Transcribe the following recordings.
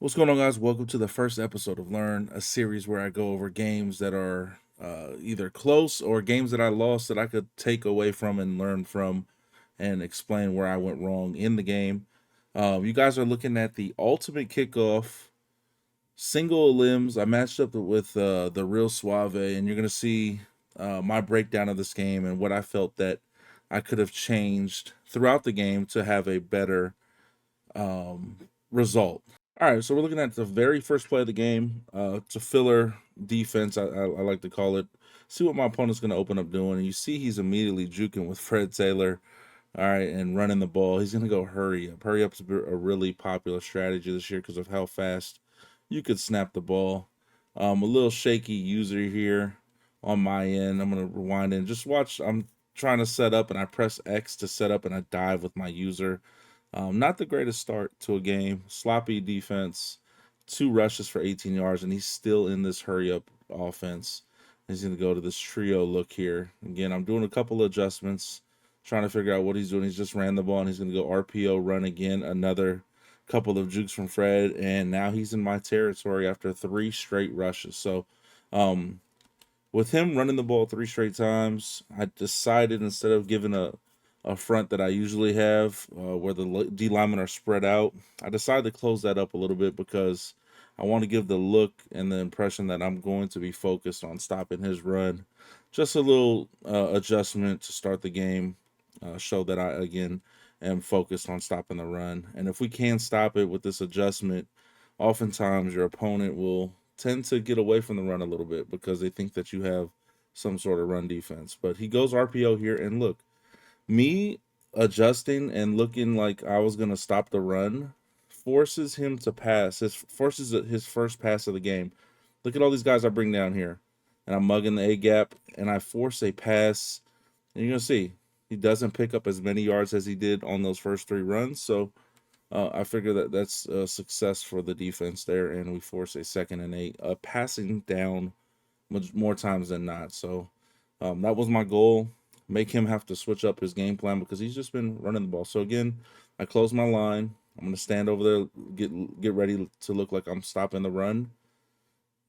What's going on, guys? Welcome to the first episode of Learn, a series where I go over games that are either close or games that I lost that I could take away from and learn from and explain where I went wrong in the game. You guys are looking at the ultimate kickoff single limbs. I matched up with the real Suave, and you're going to see my breakdown of this game and what I felt that I could have changed throughout the game to have a better result. All right, so we're looking at the very first play of the game. It's a filler defense, I like to call it. See what my opponent's going to open up doing. And you see he's immediately juking with Fred Taylor, all right, and running the ball. He's going to go hurry up. Hurry up's a really popular strategy this year because of how fast you could snap the ball. A little shaky user here on my end. I'm going to rewind in. Just watch. I'm trying to set up, and I press X to set up, and I dive with my user. Not the greatest start to a game. Sloppy defense, 2 rushes for 18 yards, and he's still in this hurry up offense. He's going to go to this trio look here. Again, I'm doing a couple of adjustments, trying to figure out what he's doing. He's just ran the ball, and he's going to go RPO run again. Another couple of jukes from Fred, and now he's in my territory after 3 straight rushes. So, with him running the ball 3 straight times, I decided instead of giving a front that I usually have where the D linemen are spread out, I decided to close that up a little bit because I want to give the look and the impression that I'm going to be focused on stopping his run. Just a little adjustment to start the game, show that I, again, am focused on stopping the run. And if we can stop it with this adjustment, oftentimes your opponent will tend to get away from the run a little bit because they think that you have some sort of run defense. But he goes RPO here, and look, me adjusting and looking like I was gonna stop the run forces him to pass. Forces his first pass of the game. Look at all these guys I bring down here, and I'm mugging the A gap, and I force a pass. And you're gonna see he doesn't pick up as many yards as he did on those first 3 runs. So I figure that that's a success for the defense there, and we force a 2nd and 8, passing down much more times than not. So that was my goal. Make him have to switch up his game plan because he's just been running the ball. So again, I close my line. I'm gonna stand over there, get ready to look like I'm stopping the run,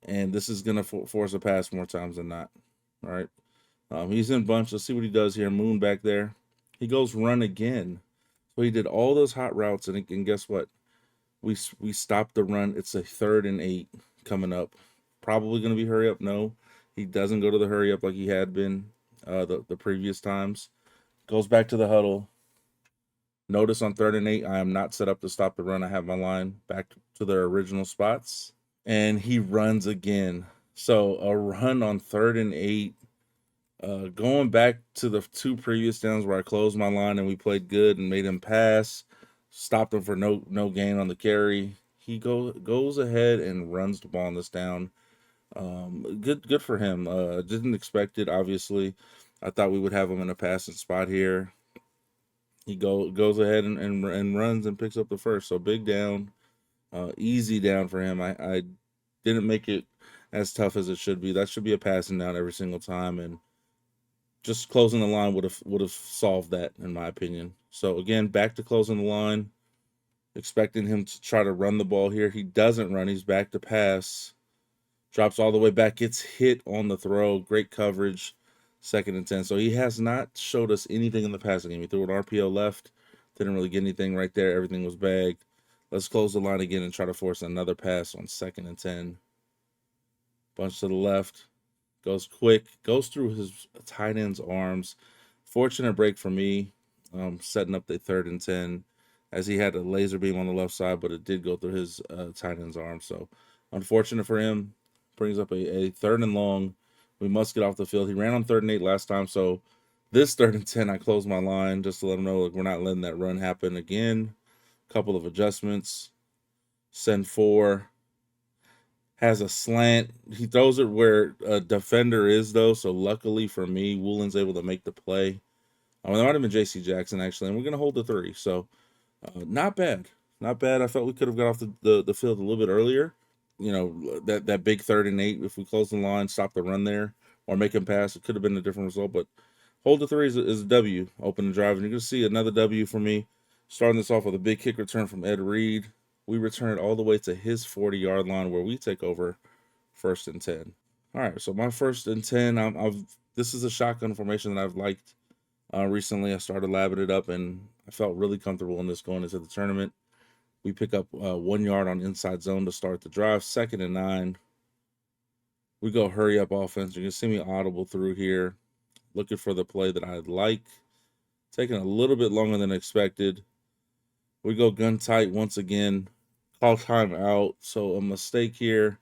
and this is gonna force a pass more times than not. All right, he's in bunch. Let's see what he does here. Moon back there. He goes run again. So he did all those hot routes, and guess what? We stopped the run. It's a 3rd and 8 coming up. Probably gonna be hurry up. No, he doesn't go to the hurry up like he had been the previous times. Goes back to the huddle. Notice on 3rd and 8, I am not set up to stop the run. I have my line back to their original spots. And he runs again. So a run on 3rd and 8. Going back to the 2 previous downs where I closed my line and we played good and made him pass, stopped him for no gain on the carry. He goes ahead and runs the ball on this down. Good for him. Didn't expect it, obviously. I thought we would have him in a passing spot here. He goes ahead and runs and picks up the first. So big down, easy down for him. I didn't make it as tough as it should be. That should be a passing down every single time, and just closing the line would have solved that, in my opinion. So again, back to closing the line, expecting him to try to run the ball here. He doesn't run. He's back to pass. Drops all the way back, gets hit on the throw. Great coverage, 2nd and 10. So he has not showed us anything in the passing game. He threw an RPO left, didn't really get anything right there. Everything was bagged. Let's close the line again and try to force another pass on 2nd and 10. Bunch to the left, goes quick, goes through his tight end's arms. Fortunate break for me, setting up the 3rd and 10, as he had a laser beam on the left side, but it did go through his tight end's arm. So unfortunate for him. Brings up a 3rd and long. We must get off the field. He ran on 3rd and 8 last time, so this 3rd and 10, I closed my line just to let him know, like, we're not letting that run happen again. Couple of adjustments. Send 4. Has a slant. He throws it where a defender is, though, so luckily for me, Woolen's able to make the play. There might have been J.C. Jackson, actually, and we're going to hold the 3. So not bad. Not bad. I felt we could have got off the field a little bit earlier. You know, that big 3rd and 8, if we close the line, stop the run there, or make him pass, it could have been a different result. But hold the 3 is a W, open the drive. And you're going to see another W for me, starting this off with a big kick return from Ed Reed. We return it all the way to his 40-yard line where we take over 1st and 10. All right, so my 1st and 10, this is a shotgun formation that I've liked recently. I started labbing it up, and I felt really comfortable in this going into the tournament. We pick up 1 yard on inside zone to start the drive. 2nd and 9. We go hurry up offense. You can see me audible through here, looking for the play that I'd like. Taking a little bit longer than expected. We go gun tight once again. Call time out. So a mistake here.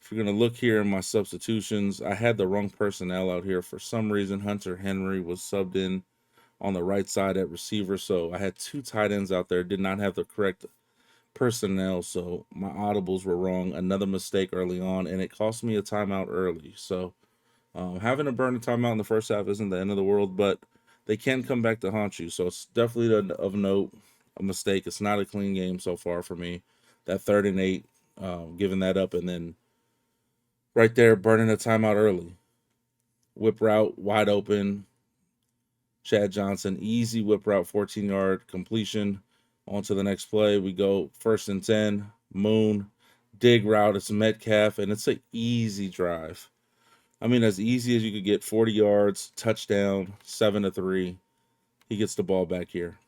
If you're going to look here in my substitutions, I had the wrong personnel out here. For some reason, Hunter Henry was subbed in on the right side at receiver. So I had 2 tight ends out there. Did not have the correct personnel. So my audibles were wrong. Another mistake early on. And it cost me a timeout early. So having to burn a timeout in the first half isn't the end of the world. But they can come back to haunt you. So it's definitely of note, a mistake. It's not a clean game so far for me. That 3rd and 8, giving that up, and then right there, burning a timeout early. Whip route, wide open. Chad Johnson, easy whip route, 14-yard completion. On to the next play. We go 1st and 10, Moon, dig route. It's Metcalf, and it's an easy drive. I mean, as easy as you could get. 40 yards, touchdown, 7-3. He gets the ball back here.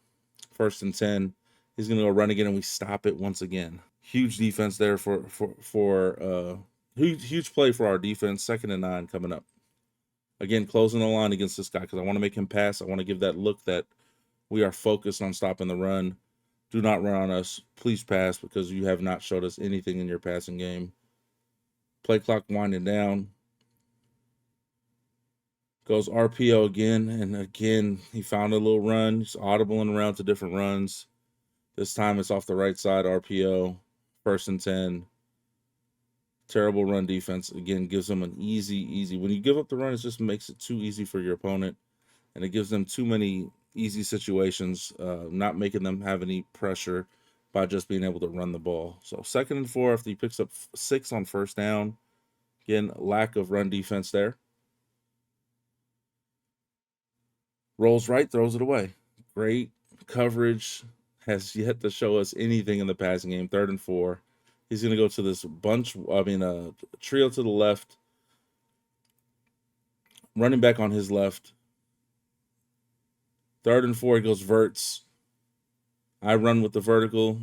1st and 10. He's going to go run again, and we stop it once again. Huge defense there huge play for our defense. 2nd and 9 coming up. Again, closing the line against this guy because I want to make him pass. I want to give that look that we are focused on stopping the run. Do not run on us. Please pass because you have not showed us anything in your passing game. Play clock winding down. Goes RPO again, and again, he found a little run. He's audibling around to different runs. This time it's off the right side, RPO, 1st and 10. Terrible run defense. Again, gives them an easy. When you give up the run, it just makes it too easy for your opponent, and it gives them too many easy situations, not making them have any pressure by just being able to run the ball. So 2nd and 4 after he picks up 6 on 1st down. Again, lack of run defense there. Rolls right, throws it away. Great coverage. Has yet to show us anything in the passing game. 3rd and 4. He's going to go to this trio to the left. Running back on his left. 3rd and 4, he goes verts. I run with the vertical.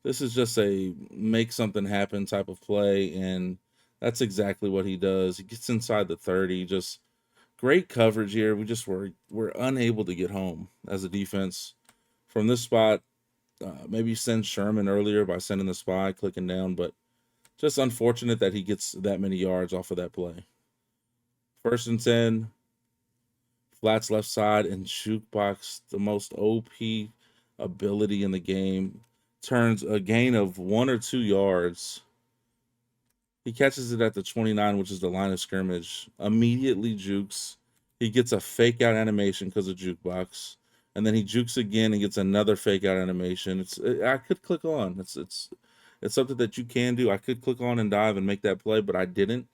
This is just a make something happen type of play, and that's exactly what he does. He gets inside the 30. Just great coverage here. We're unable to get home as a defense from this spot. Maybe send Sherman earlier by sending the spy, clicking down, but just unfortunate that he gets that many yards off of that play. 1st and 10, flats left side, and Jukebox, the most OP ability in the game, turns a gain of 1 or 2 yards. He catches it at the 29, which is the line of scrimmage. Immediately jukes. He gets a fake out animation because of Jukebox. And then he jukes again and gets another fake out animation. I could click on. It's something that you can do. I could click on and dive and make that play, but I didn't.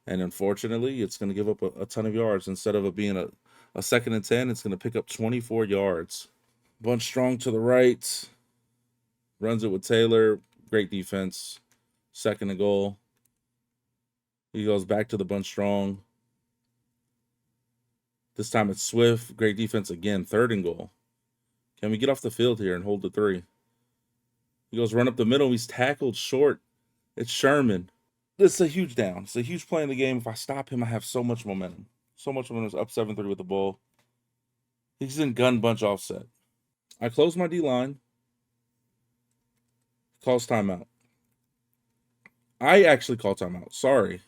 And unfortunately, it's going to give up a ton of yards. Instead of it being a 2nd and 10, it's going to pick up 24 yards. Bunch strong to the right. Runs it with Taylor. Great defense. 2nd and goal. He goes back to the bunch strong. This time it's Swift. Great defense again. 3rd and goal. Can we get off the field here and hold the 3? He goes run up the middle. He's tackled short. It's Sherman. This is a huge down. It's a huge play in the game. If I stop him, I have so much momentum. So much momentum. It's up 7-3 with the ball. He's in gun bunch offset. I close my D-line. Calls timeout. I actually call timeout. Sorry.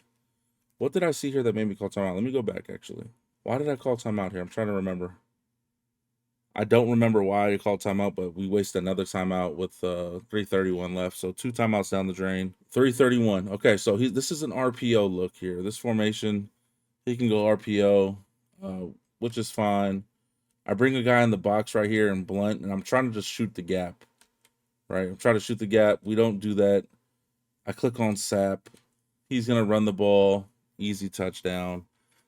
What did I see here that made me call timeout? Let me go back, actually. Why did I call timeout here? I'm trying to remember. I don't remember why I called timeout, but we wasted another timeout with 3:31 left. So 2 timeouts down the drain. 3:31. Okay, so this is an RPO look here. This formation, he can go RPO, which is fine. I bring a guy in the box right here and blunt, and I'm trying to just shoot the gap. Right? I'm trying to shoot the gap. We don't do that. I click on Sap. He's going to run the ball. Easy touchdown.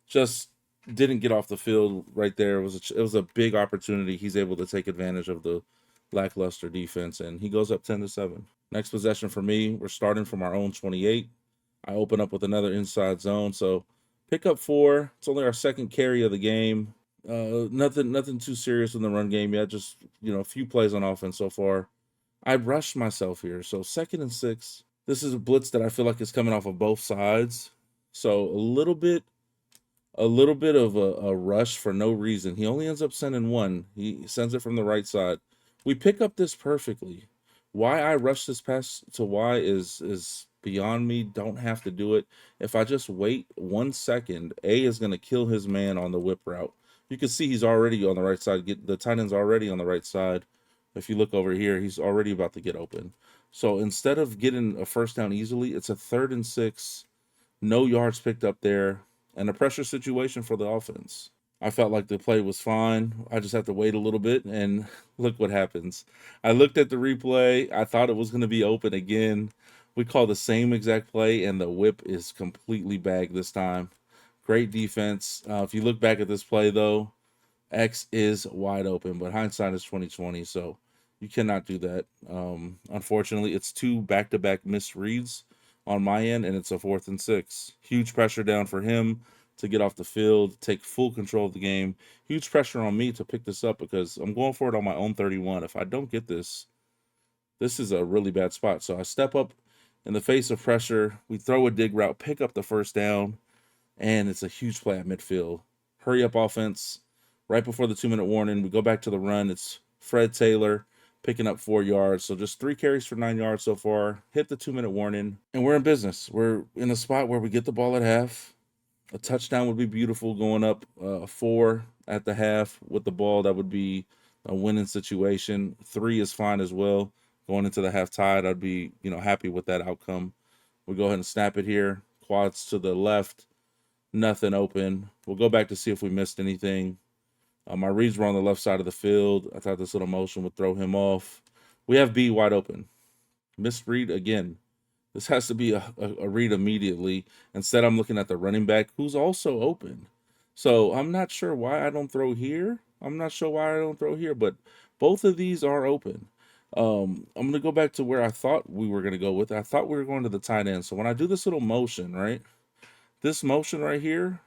Just didn't get off the field right there. It was a big opportunity. He's able to take advantage of the lackluster defense, and he goes up 10-7. Next possession for me, we're starting from our own 28. I open up with another inside zone, so pick up 4. It's only our second carry of the game. Nothing too serious in the run game yet. Just a few plays on offense so far. I rushed myself here, so 2nd and 6. This is a blitz that I feel like is coming off of both sides, so a little bit of a rush for no reason. He only ends up sending one. He sends it from the right side. We pick up this perfectly. Why I rush this pass to Y is beyond me. Don't have to do it. If I just wait 1 second, A is going to kill his man on the whip route. You can see he's already on the right side. The tight end's already on the right side. If you look over here, he's already about to get open. So instead of getting a first down easily, it's a 3rd and 6. No yards picked up there, and a pressure situation for the offense. I felt like the play was fine. I just have to wait a little bit, and look what happens. I looked at the replay. I thought it was going to be open again. We call the same exact play, and the whip is completely bagged this time. Great defense. If you look back at this play, though, X is wide open, but hindsight is 20/20, so you cannot do that. Unfortunately, it's 2 back-to-back missed reads on my end, and it's a 4th and 6. Huge pressure down for him to get off the field, take full control of the game. Huge pressure on me to pick this up because I'm going for it on my own 31. If I don't get this, this is a really bad spot. So I step up in the face of pressure. We throw a dig route, pick up the first down, and it's a huge play at midfield. Hurry up offense. Right before the 2-minute warning, we go back to the run. It's Fred Taylor picking up 4 yards. So just 3 carries for 9 yards so far. Hit the 2-minute warning, and we're in business. We're in a spot where we get the ball at half. A touchdown would be beautiful going up 4 at the half with the ball. That would be a winning situation. 3 is fine as well. Going into the half tied, I'd be happy with that outcome. We go ahead and snap it here. Quads to the left. Nothing open. We'll go back to see if we missed anything. My reads were on the left side of the field. I thought this little motion would throw him off. We have B wide open. Missed read again. This has to be a read immediately. Instead, I'm looking at the running back who's also open. So I'm not sure why I don't throw here. But both of these are open. I'm going to go back to where I thought we were going to go with. I thought we were going to the tight end. So when I do this little motion, right? This motion right here,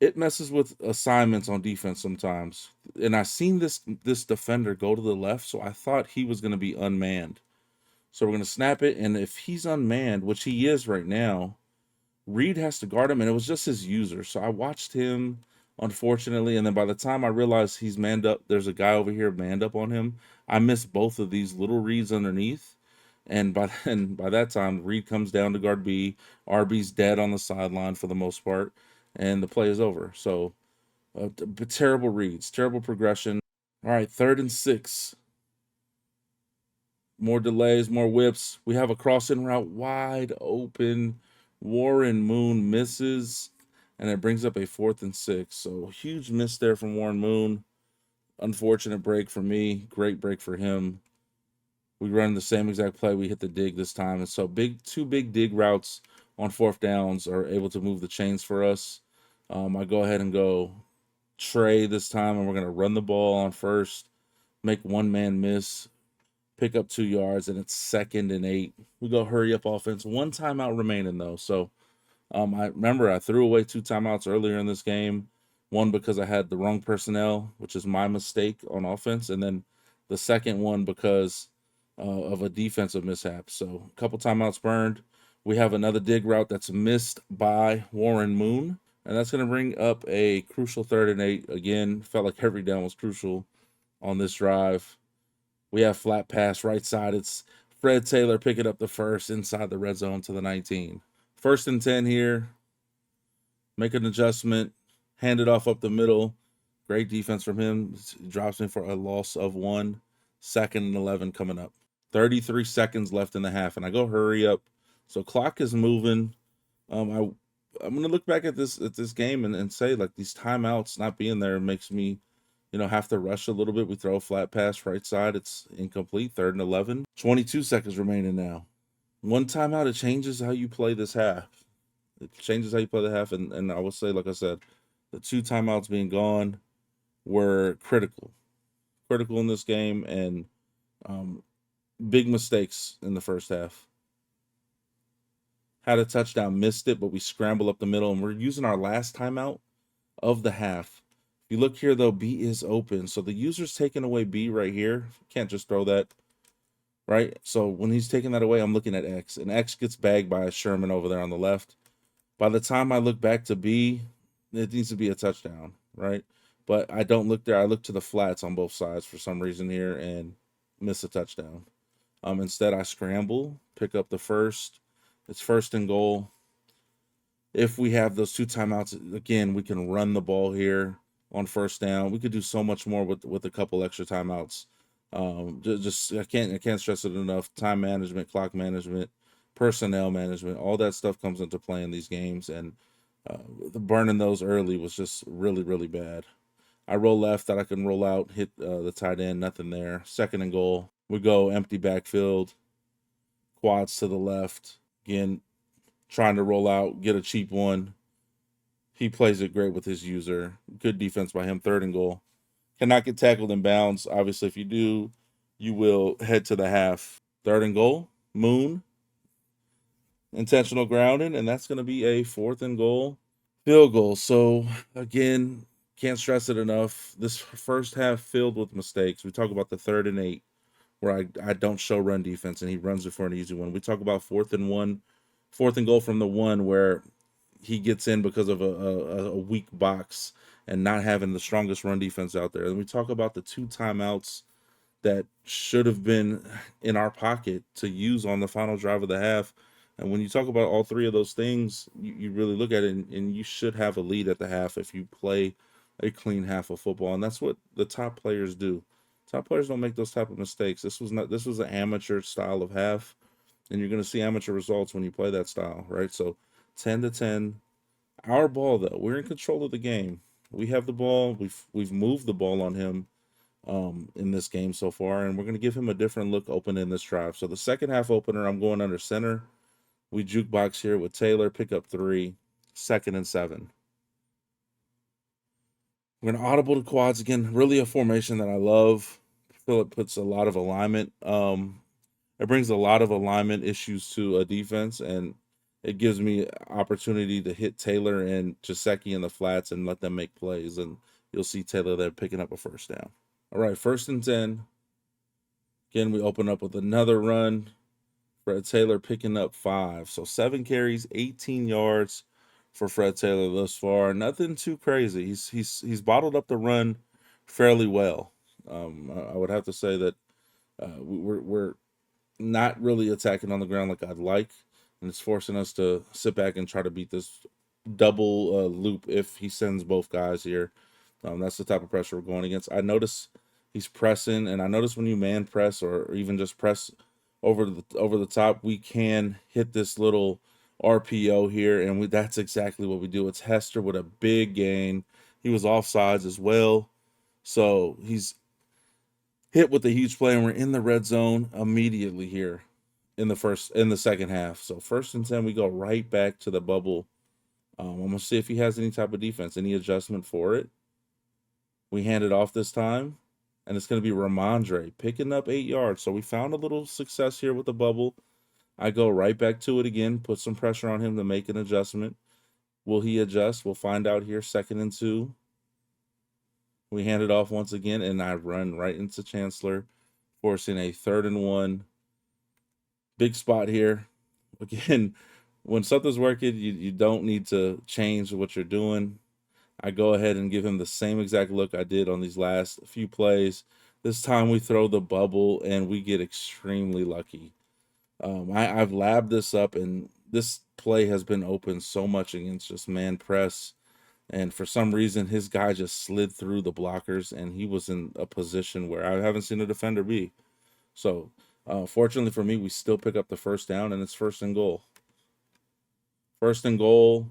it messes with assignments on defense sometimes. And I seen this defender go to the left, so I thought he was going to be unmanned. So we're going to snap it, and if he's unmanned, which he is right now, Reed has to guard him, and it was just his user. So I watched him, unfortunately, and then by the time I realized he's manned up, there's a guy over here manned up on him, I missed both of these little reads underneath. And by that time, Reed comes down to guard B. RB's dead on the sideline for the most part, and the play is over. So, terrible reads, terrible progression. All right, 3rd and 6. More delays, more whips. We have a crossing route wide open. Warren Moon misses, and it brings up a 4th and 6. So, huge miss there from Warren Moon. Unfortunate break for me. Great break for him. We run the same exact play. We hit the dig this time. And so 2 big dig routes on 4th downs are able to move the chains for us. I go ahead and go Trey this time, and we're going to run the ball on first, make one man miss, pick up 2 yards, and it's 2nd and 8. We go hurry up offense. 1 timeout remaining, though. So I remember I threw away 2 timeouts earlier in this game. One because I had the wrong personnel, which is my mistake on offense. And then the second one because of a defensive mishap. So a couple timeouts burned. We have another dig route that's missed by Warren Moon, and that's going to bring up a crucial 3rd and 8. Again, felt like every down was crucial on this drive. We have flat pass right side. It's Fred Taylor picking up the first inside the red zone to the 19. 1st and 10 here. Make an adjustment. Hand it off up the middle. Great defense from him. Drops me for a loss of 1. 2nd and 11 coming up. 33 seconds left in the half, and I go hurry up. So clock is moving. I'm gonna look back at this game and say, like, these timeouts not being there makes me, have to rush a little bit. We throw a flat pass right side. It's incomplete. 3rd and 11. 22 seconds remaining now. 1 timeout, it changes how you play this half. It changes how you play the half, and I will say, like I said, the 2 timeouts being gone were critical in this game, and Um, big mistakes in the first half. Had a touchdown, missed it, but we scramble up the middle, and we're using our last timeout of the half. If you look here, though, B is open. So the user's taking away B right here. Can't just throw that, right? So when he's taking that away, I'm looking at X, and X gets bagged by Sherman over there on the left. By the time I look back to B, it needs to be a touchdown, right? But I don't look there. I look to the flats on both sides for some reason here and miss a touchdown. Instead, I scramble, pick up the first. It's first and goal. If we have those 2 timeouts, again, we can run the ball here on first down. We could do so much more with a couple extra timeouts. Just I can't stress it enough. Time management, clock management, personnel management, all that stuff comes into play in these games, and the burning those early was just really, really bad. I roll left, that I can roll out, hit the tight end, nothing there. Second and goal. We go empty backfield, quads to the left. Again, trying to roll out, get a cheap one. He plays it great with his user. Good defense by him. Third and goal. Cannot get tackled in bounds. Obviously, if you do, you will head to the half. Third and goal. Moon. Intentional grounding, and that's going to be a fourth and goal. Field goal. So, again, can't stress it enough. This first half filled with mistakes. We talk about the 3rd and 8, where I don't show run defense, and he runs it for an easy one. We talk about 4th and 1, 4th and goal from the 1, where he gets in because of a weak box and not having the strongest run defense out there. And we talk about the 2 timeouts that should have been in our pocket to use on the final drive of the half. And when you talk about all 3 of those things, you really look at it, and you should have a lead at the half if you play a clean half of football. And that's what the top players do. Top players don't make those type of mistakes. This was an amateur style of half, and you're going to see amateur results when you play that style, right? So 10-10. Our ball, though, we're in control of the game. We have the ball. We've moved the ball on him in this game so far, and we're going to give him a different look open in this drive. So the second half opener, I'm going under center. We jukebox here with Taylor, pick up 3, 2nd and 7. We're going to audible to quads again. Really a formation that I love. I feel it puts a lot of alignment. It brings a lot of alignment issues to a defense, and it gives me opportunity to hit Taylor and Jaceki in the flats and let them make plays. And you'll see Taylor there picking up a first down. All right, 1st and 10. Again, we open up with another run. Fred Taylor picking up 5. So 7 carries, 18 yards for Fred Taylor thus far. Nothing too crazy. He's bottled up the run fairly well. I would have to say that we're not really attacking on the ground like I'd like, and it's forcing us to sit back and try to beat this double loop if he sends both guys here. That's the type of pressure we're going against. I notice he's pressing, and I notice when you man press or even just press over the top, we can hit this little RPO here, and that's exactly what we do. It's Hester with a big gain. He was offsides as well, so he's hit with a huge play, and we're in the red zone immediately here in the second half. So 1st and 10, we go right back to the bubble. I'm gonna see if he has any type of defense, any adjustment for it. We hand it off this time, and it's gonna be Ramondre picking up 8 yards. So we found a little success here with the bubble. I go right back to it again, put some pressure on him to make an adjustment. Will he adjust? We'll find out here. 2nd and 2. We hand it off once again, and I run right into Chancellor, forcing a 3rd and 1. Big spot here. Again, when something's working, you don't need to change what you're doing. I go ahead and give him the same exact look I did on these last few plays. This time we throw the bubble, and we get extremely lucky. I've labbed this up, and this play has been open so much against just man press. And for some reason, his guy just slid through the blockers, and he was in a position where I haven't seen a defender be. So, fortunately for me, we still pick up the first down, and it's 1st and goal. 1st and goal.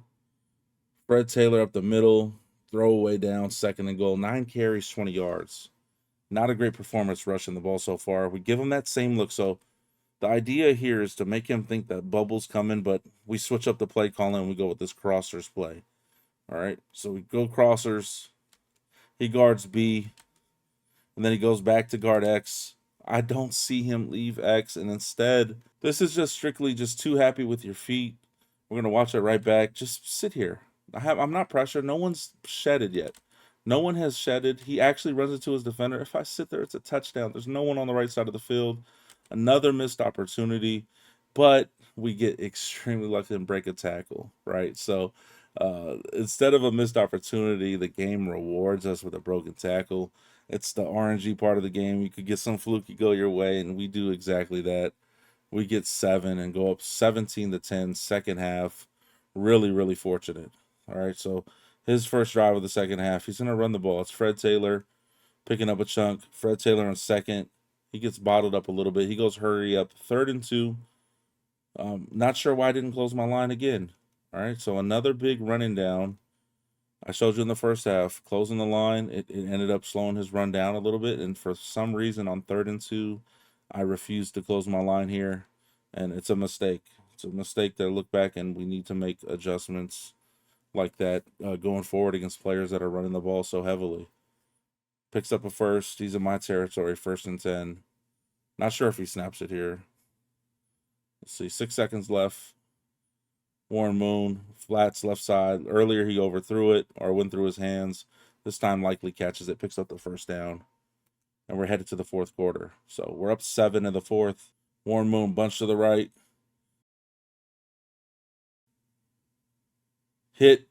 Fred Taylor up the middle, throwaway down, 2nd and goal. 9 carries, 20 yards. Not a great performance rushing the ball so far. We give him that same look. So the idea here is to make him think that bubble's coming, but we switch up the play calling, and we go with this crossers play. All right, so we go crossers. He guards B, and then he goes back to guard X. I don't see him leave X, and instead, this is just strictly just too happy with your feet. We're gonna watch it right back. Just sit here. I'm not pressured. No one's shedded yet. No one has shedded. He actually runs into his defender. If I sit there, it's a touchdown. There's no one on the right side of the field. Another missed opportunity, but we get extremely lucky and break a tackle, right? So instead of a missed opportunity, the game rewards us with a broken tackle. It's the RNG part of the game. You could get some fluky go your way, and we do exactly that. We get 7 and go up 17-10 second half. Really, really fortunate. All right, so his first drive of the second half, he's going to run the ball. It's Fred Taylor picking up a chunk. Fred Taylor on second. He gets bottled up a little bit. He goes hurry up, 3rd and 2. Not sure why I didn't close my line again. All right, so another big running down. I showed you in the first half, closing the line, it ended up slowing his run down a little bit. And for some reason on 3rd and 2, I refused to close my line here. And it's a mistake. It's a mistake that I look back and we need to make adjustments like that going forward against players that are running the ball so heavily. Picks up a first. He's in my territory, 1st and 10. Not sure if he snaps it here. Let's see, 6 seconds left. Warren Moon, flats left side. Earlier he overthrew it or went through his hands. This time likely catches it, picks up the first down. And we're headed to the 4th quarter. So we're up 7 in the 4th. Warren Moon bunch to the right. Hit.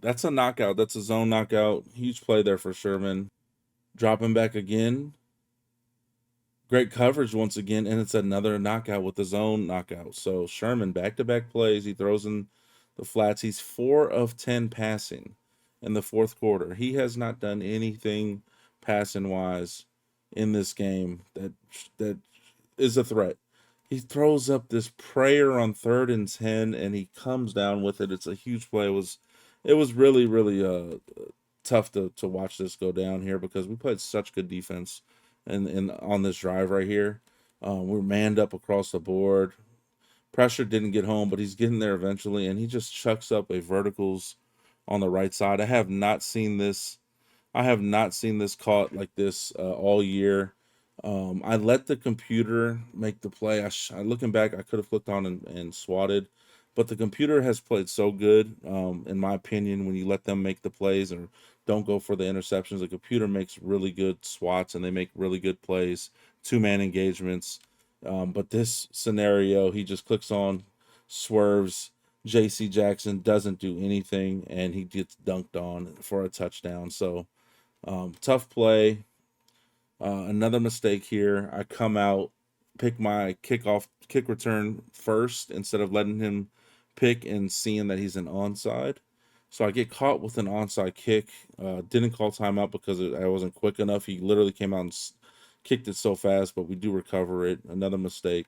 That's a knockout. That's a zone knockout. Huge play there for Sherman. Dropping back again. Great coverage once again, and it's another knockout with the zone knockout. So Sherman, back-to-back plays. He throws in the flats. He's 4 of 10 passing in the 4th quarter. He has not done anything passing-wise in this game that is a threat. He throws up this prayer on 3rd and 10, and he comes down with it. It's a huge play. It was really, really tough to watch this go down here because we played such good defense and on this drive right here. We're manned up across the board. Pressure didn't get home, but he's getting there eventually, and he just chucks up a verticals on the right side. I have not seen this caught like this all year. I let the computer make the play. Looking back, I could have clicked on and swatted, but the computer has played so good, in my opinion, when you let them make the plays and don't go for the interceptions. The computer makes really good swats and they make really good plays, 2-man engagements. But this scenario, he just clicks on, swerves. J.C. Jackson doesn't do anything, and he gets dunked on for a touchdown. So tough play. Another mistake here. I come out, pick my kick return first instead of letting him pick and seeing that he's an onside. So I get caught with an onside kick. Didn't call timeout because I wasn't quick enough. He literally came out and kicked it so fast, but we do recover it. Another mistake.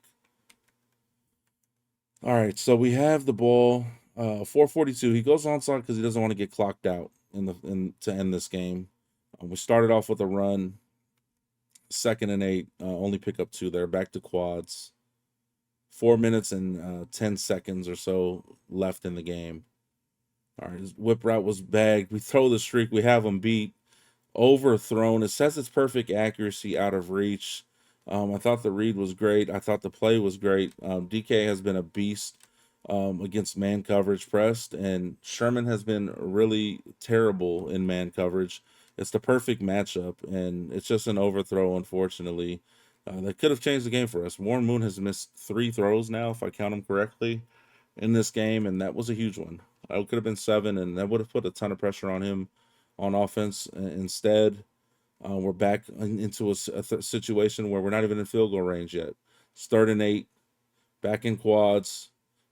All right, so we have the ball. 4:42. He goes onside because he doesn't want to get clocked out to end this game. We started off with a run. 2nd and 8, only pick up 2 there. Back to quads. 4 minutes and 10 seconds or so left in the game. All right, his whip route was bagged. We throw the streak. We have him beat. Overthrown. It says it's perfect accuracy out of reach. I thought the read was great. I thought the play was great. DK has been a beast against man coverage pressed, and Sherman has been really terrible in man coverage. It's the perfect matchup, and it's just an overthrow, unfortunately. That could have changed the game for us. Warren Moon has missed 3 throws now, if I count them correctly, in this game, and that was a huge one. It could have been 7, and that would have put a ton of pressure on him on offense. Instead, we're back into a situation where we're not even in field goal range yet. It's 3rd and 8, back in quads.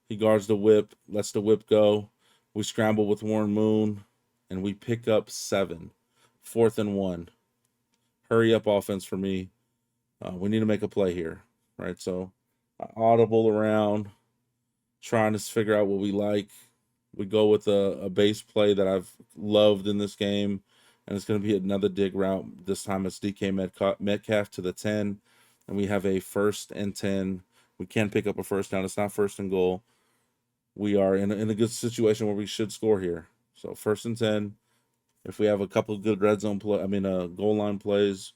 He guards the whip, lets the whip go. We scramble with Warren Moon, and we pick up 7. 4th and 1. Hurry up offense for me. We need to make a play here, right? So audible around, trying to figure out what we like. We go with a base play that I've loved in this game, and it's going to be another dig route. This time it's DK Metcalf to the 10, and we have a 1st and 10. We can pick up a first down. It's not 1st and goal. We are in a good situation where we should score here. So 1st and 10. If we have a couple of good red zone goal line plays,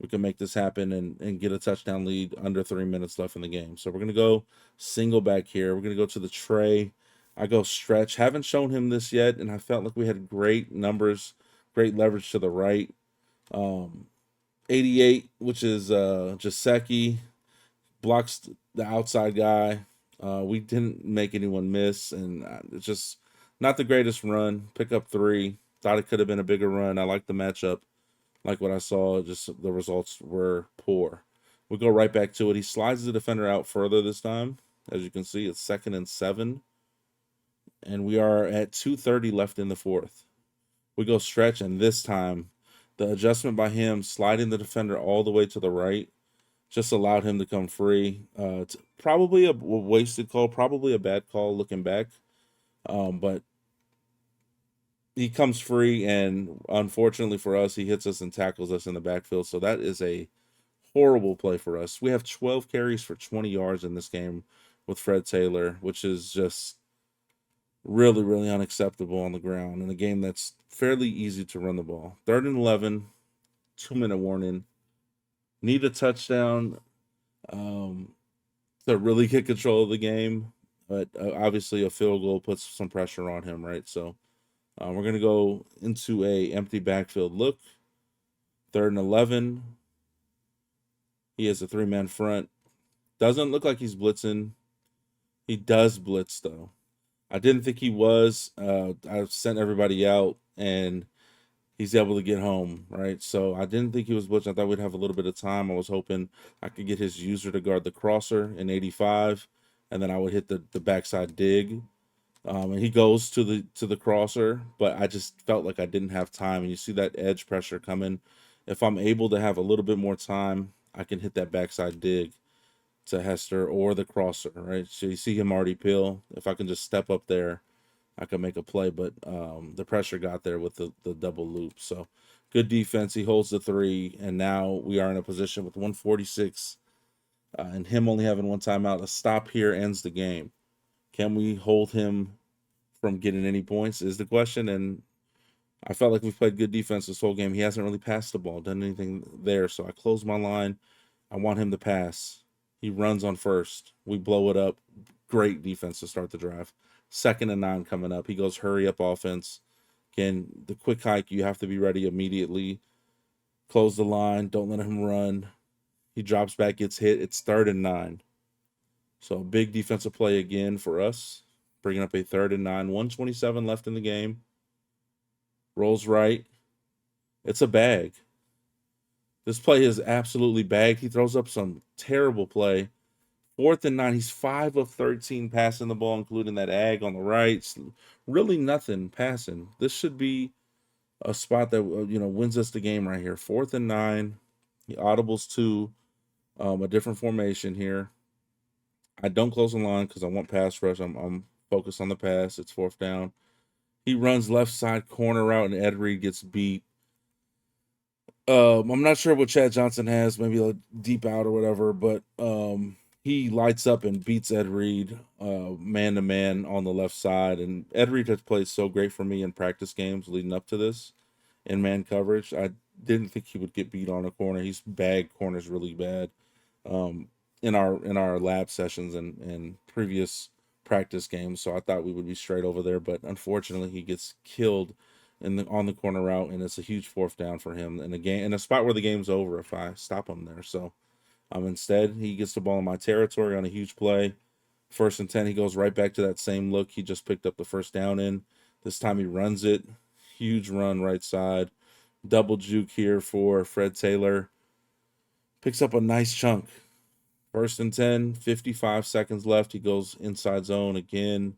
we can make this happen and get a touchdown lead under 3 minutes left in the game. So we're going to go single back here. We're going to go to the tray. I go stretch. Haven't shown him this yet, and I felt like we had great numbers, great leverage to the right. 88, which is Jaceki, blocks the outside guy. We didn't make anyone miss, and it's just not the greatest run. Pick up 3. Thought it could have been a bigger run. I like the matchup, like what I saw. Just the results were poor. We go right back to it. He slides the defender out further this time. As you can see, it's 2nd and 7, and we are at 2:30 left in the 4th. We go stretch, and this time, the adjustment by him sliding the defender all the way to the right just allowed him to come free. It's probably a wasted call, probably a bad call looking back. But he comes free, and unfortunately for us, he hits us and tackles us in the backfield. So that is a horrible play for us. We have 12 carries for 20 yards in this game with Fred Taylor, which is just really, really unacceptable on the ground in a game that's fairly easy to run the ball. 3rd and 11, 2-minute warning. Need a touchdown to really get control of the game, but obviously a field goal puts some pressure on him, right? So we're going to go into a empty backfield look. 3rd and 11. He has a 3-man front. Doesn't look like he's blitzing. He does blitz, though. I didn't think he was. I sent everybody out, and he's able to get home, right? So I didn't think he was blitzing. I thought we'd have a little bit of time. I was hoping I could get his user to guard the crosser in 85, and then I would hit the backside dig. And he goes to the crosser, but I just felt like I didn't have time. And you see that edge pressure coming. If I'm able to have a little bit more time, I can hit that backside dig to Hester or the crosser, right? So you see him already peel. If I can just step up there, I could make a play, but the pressure got there with the double loop. So good defense. He holds the 3, and now we are in a position with 146, and him only having 1 timeout. A stop here ends the game. Can we hold him from getting any points is the question, and I felt like we've played good defense this whole game. He hasn't really passed the ball, done anything there, so I closed my line. I want him to pass. He runs on 1st. We blow it up. Great defense to start the drive. 2nd and 9 coming up. He goes hurry up offense. Again, the quick hike, you have to be ready immediately. Close the line. Don't let him run. He drops back, gets hit. It's 3rd and 9. So big defensive play again for us. Bringing up a 3rd and 9. 1:27 left in the game. Rolls right. It's a bag. This play is absolutely bagged. He throws up some terrible play. 4th and 9. He's 5 of 13 passing the ball, including that ag on the right. Really nothing passing. This should be a spot that wins us the game right here. 4th and 9. He audibles to a different formation here. I don't close the line because I want pass rush. I'm focused on the pass. It's 4th down. He runs left side corner route, and Ed Reed gets beat. I'm not sure what Chad Johnson has, maybe a deep out or whatever, but he lights up and beats Ed Reed man to man on the left side. And Ed Reed has played so great for me in practice games leading up to this in man coverage. I didn't think he would get beat on a corner. He's bagged corners really bad in our lab sessions and previous practice games. So I thought we would be straight over there, but unfortunately he gets killed on the corner route, and it's a huge 4th down for him in the game, in a spot where the game's over if I stop him there. So instead he gets the ball in my territory on a huge play. 1st and 10. He goes right back to that same look he just picked up the 1st down in. This time he runs it. Huge run right side. Double juke here for Fred Taylor. Picks up a nice chunk. 1st and 10. 55 seconds left. He goes inside zone again.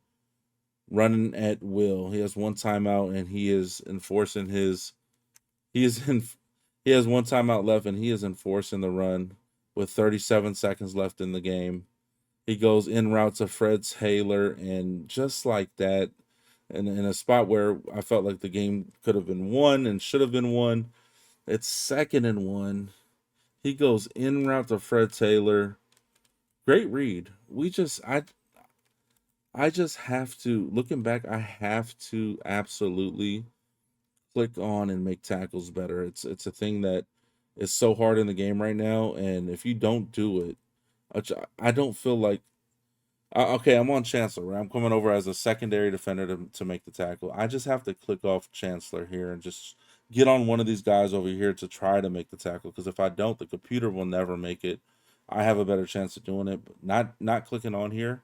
Running at will. He has 1 timeout, and he is enforcing his. He has 1 timeout left, and he is enforcing the run with 37 seconds left in the game. He goes in route to Fred Taylor, and just like that, and in a spot where I felt like the game could have been won and should have been won, it's 2nd and 1. He goes in route to Fred Taylor. Great read. I just have to, looking back, I have to absolutely click on and make tackles better. It's a thing that is so hard in the game right now, and if you don't do it, which I don't feel like. Okay, I'm on Chancellor, right? I'm coming over as a secondary defender to make the tackle. I just have to click off Chancellor here and just get on one of these guys over here to try to make the tackle. Because if I don't, the computer will never make it. I have a better chance of doing it, but not clicking on here.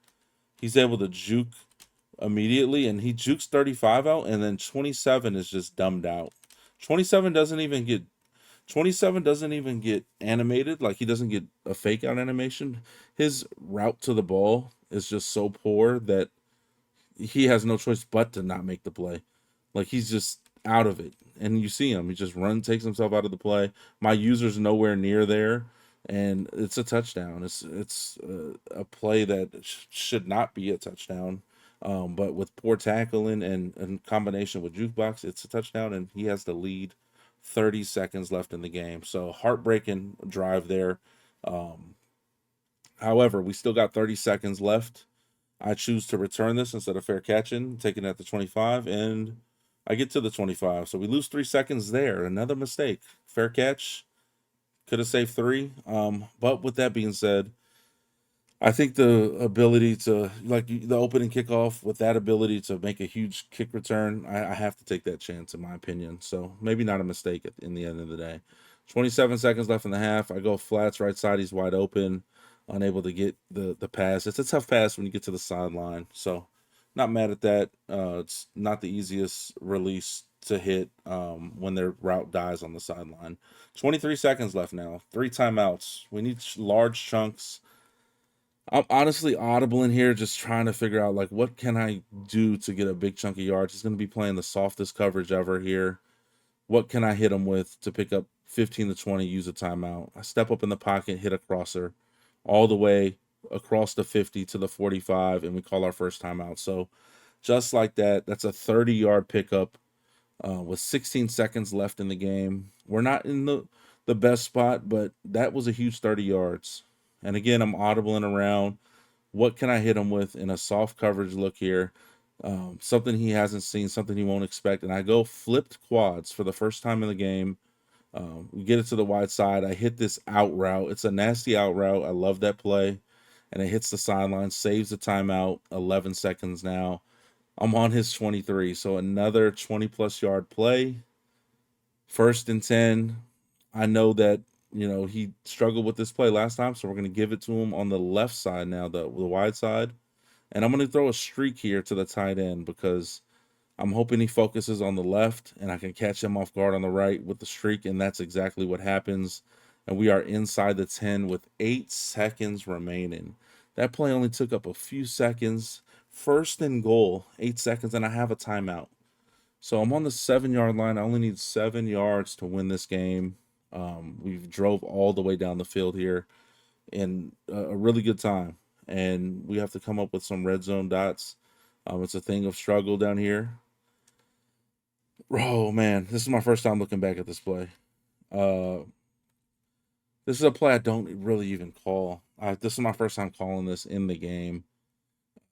He's able to juke immediately, and he jukes 35 out, and then 27 is just dumbed out. 27 doesn't even get 27 doesn't even get animated. Like, he doesn't get a fake out animation. His route to the ball is just so poor that he has no choice but to not make the play. Like, he's just out of it. And you see him. He just takes himself out of the play. My user's nowhere near there. And it's a touchdown. It's a play that should not be a touchdown. But with poor tackling and in combination with jukebox, it's a touchdown, and he has the lead. 30 seconds left in the game. So heartbreaking drive there. Um, However, we still got 30 seconds left. I choose to return this instead of fair catching, taking it at the 25, and I get to the 25. So we lose 3 seconds there. Another mistake. Fair catch. Could have saved three. But with that being said, I think the ability to, like, the opening kickoff with that ability to make a huge kick return, I have to take that chance, in my opinion. So maybe not a mistake in the end of the day. 27 seconds left in the half. I go flats right side. He's wide open, unable to get the pass. It's a tough pass when you get to the sideline. So not mad at that. It's not the easiest release to hit when their route dies on the sideline. 23 seconds left now. 3 timeouts. We need large chunks. I'm honestly audible in here, just trying to figure out, like, what can I do to get a big chunk of yards. He's going to be playing the softest coverage ever here. What can I hit him with to pick up 15 to 20, use a timeout? I step up in the pocket, hit a crosser all the way across the 50 to the 45, and we call our first timeout. So just like that, that's a 30-yard pickup with 16 seconds left in the game. We're not in the best spot, but that was a huge 30 yards. And again, I'm audibling around. What can I hit him with in a soft coverage look here? Something he hasn't seen, something he won't expect. And I go flipped quads for the first time in the game. We get it to the wide side. I hit this out route. It's a nasty out route. I love that play. And it hits the sideline, saves the timeout. 11 seconds now. I'm on his 23. So another 20-plus yard play. 1st and 10. I know that, he struggled with this play last time, so we're going to give it to him on the left side now, the wide side. And I'm going to throw a streak here to the tight end because I'm hoping he focuses on the left and I can catch him off guard on the right with the streak, and that's exactly what happens. And we are inside the 10 with 8 seconds remaining. That play only took up a few seconds. 1st and goal, 8 seconds, and I have a timeout. So I'm on the 7-yard line. I only need 7 yards to win this game. We've drove all the way down the field here in a really good time, and we have to come up with some red zone dots. It's a thing of struggle down here. Oh man, this is my first time looking back at this play. Uh, this is a play I don't really even call. This is my first time calling this in the game.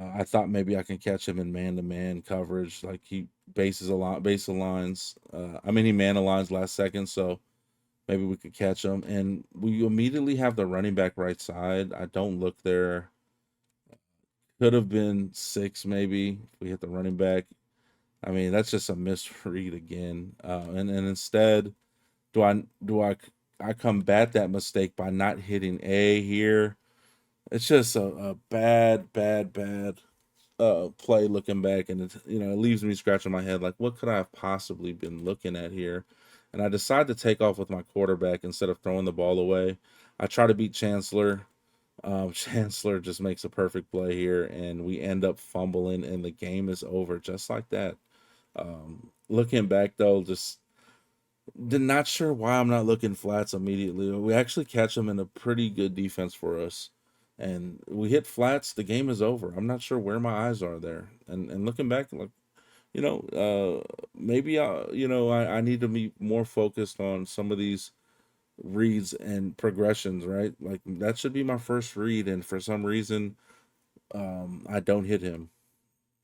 I thought maybe I can catch him in man-to-man coverage, like he bases a lot, base lines. He man aligns last second, so maybe we could catch him. And we immediately have the running back right side. I don't look there. Could have been 6 maybe if we hit the running back. That's just a misread again. And instead, do I combat that mistake by not hitting A here? It's just a bad play looking back, and it leaves me scratching my head like, what could I have possibly been looking at here? And I decide to take off with my quarterback instead of throwing the ball away. I try to beat Chancellor. Chancellor just makes a perfect play here, and we end up fumbling, and the game is over just like that. Looking back though, just not sure why I'm not looking flats immediately. We actually catch them in a pretty good defense for us, and we hit flats. The game is over. I'm not sure where my eyes are there. And looking back, like, maybe I need to be more focused on some of these reads and progressions, right? Like, that should be my first read, and for some reason, I don't hit him.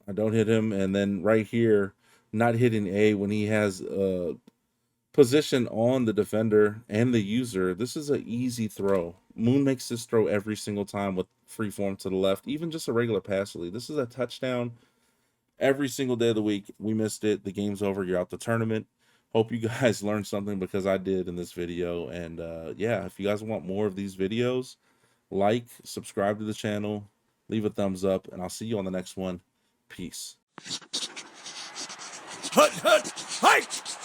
And then right here, not hitting A when he has position on the defender and the user, this is an easy throw. Moon makes this throw every single time with free form to the left, even just a regular pass lead. This is a touchdown every single day of the week. We missed it. The game's over. You're out the tournament. Hope you guys learned something, because I did in this video. And yeah, if you guys want more of these videos, like, subscribe to the channel, leave a thumbs up, and I'll see you on the next one. Peace. Hut, hut, hike!